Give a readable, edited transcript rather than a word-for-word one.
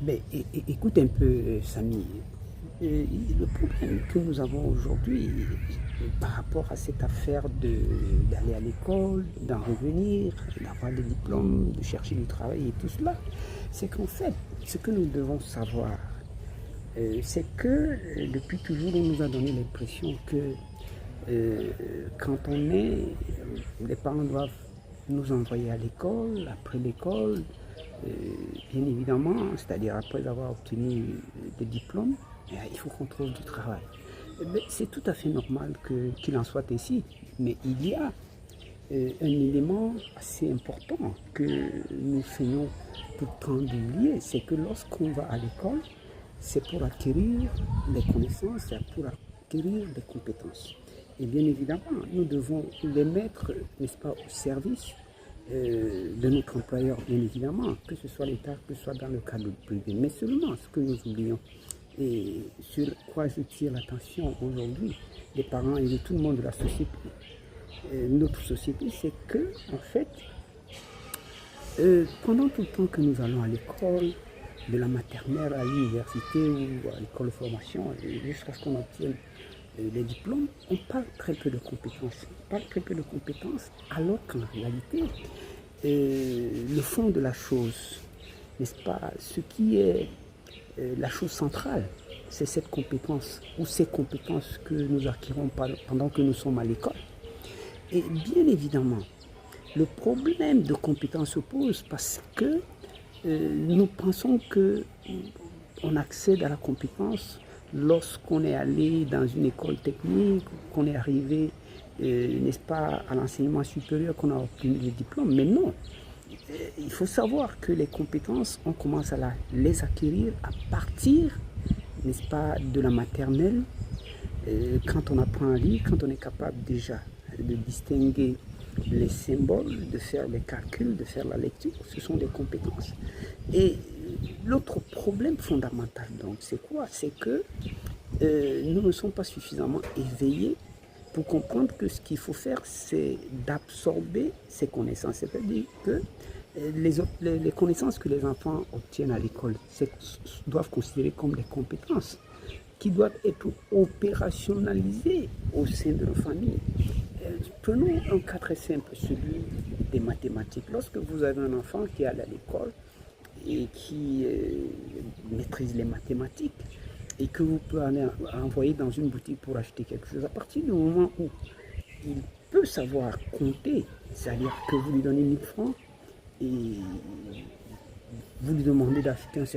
Ben, écoute un peu, Samy. Le problème que nous avons aujourd'hui par rapport à cette affaire d'aller à l'école, d'en revenir, d'avoir des diplômes, de chercher du travail et tout cela, c'est qu'en fait, ce que nous devons savoir, c'est que depuis toujours, on nous a donné l'impression que euh, quand on est, les parents doivent nous envoyer à l'école, après l'école, euh, bien évidemment, c'est-à-dire après avoir obtenu des diplômes, il faut qu'on trouve du travail. C'est tout à fait normal qu'il en soit ainsi, mais il y a un élément assez important que nous feignons tout le temps d'oublier, c'est que lorsqu'on va à l'école, c'est pour acquérir des connaissances, c'est pour acquérir des compétences. Et bien évidemment, nous devons les mettre, n'est-ce pas, au service de notre employeur, bien évidemment, que ce soit l'État, que ce soit dans le cadre privé. Mais seulement ce que nous oublions, et sur quoi je tire l'attention aujourd'hui des parents et de tout le monde de la société, notre société, c'est que, en fait, pendant tout le temps que nous allons à l'école, de la maternelle à l'université ou à l'école de formation, jusqu'à ce qu'on obtienne les diplômes, on parle très peu de compétences. On parle très peu de compétences, alors qu'en réalité, le fond de la chose, n'est-ce pas, ce qui est la chose centrale, c'est cette compétence ou ces compétences que nous acquérons pendant que nous sommes à l'école. Et bien évidemment, le problème de compétence se pose parce que nous pensons que on accède à la compétence lorsqu'on est allé dans une école technique, qu'on est arrivé, n'est-ce pas, à l'enseignement supérieur, qu'on a obtenu le diplôme. Mais non, il faut savoir que les compétences, on commence à les acquérir à partir, n'est-ce pas, de la maternelle, quand on apprend à lire, quand on est capable déjà de distinguer les symboles, de faire les calculs, de faire la lecture, ce sont des compétences. Et l'autre problème fondamental, donc, c'est quoi? C'est que nous ne sommes pas suffisamment éveillés pour comprendre que ce qu'il faut faire, c'est d'absorber ces connaissances. C'est-à-dire que les connaissances que les enfants obtiennent à l'école doivent considérer comme des compétences qui doivent être opérationnalisées au sein de nos familles. Prenons un cas très simple, celui des mathématiques. Lorsque vous avez un enfant qui est allé à l'école et qui maîtrise les mathématiques et que vous pouvez aller envoyer dans une boutique pour acheter quelque chose, à partir du moment où il peut savoir compter, c'est-à-dire que vous lui donnez 1000 francs et vous lui demandez d'acheter un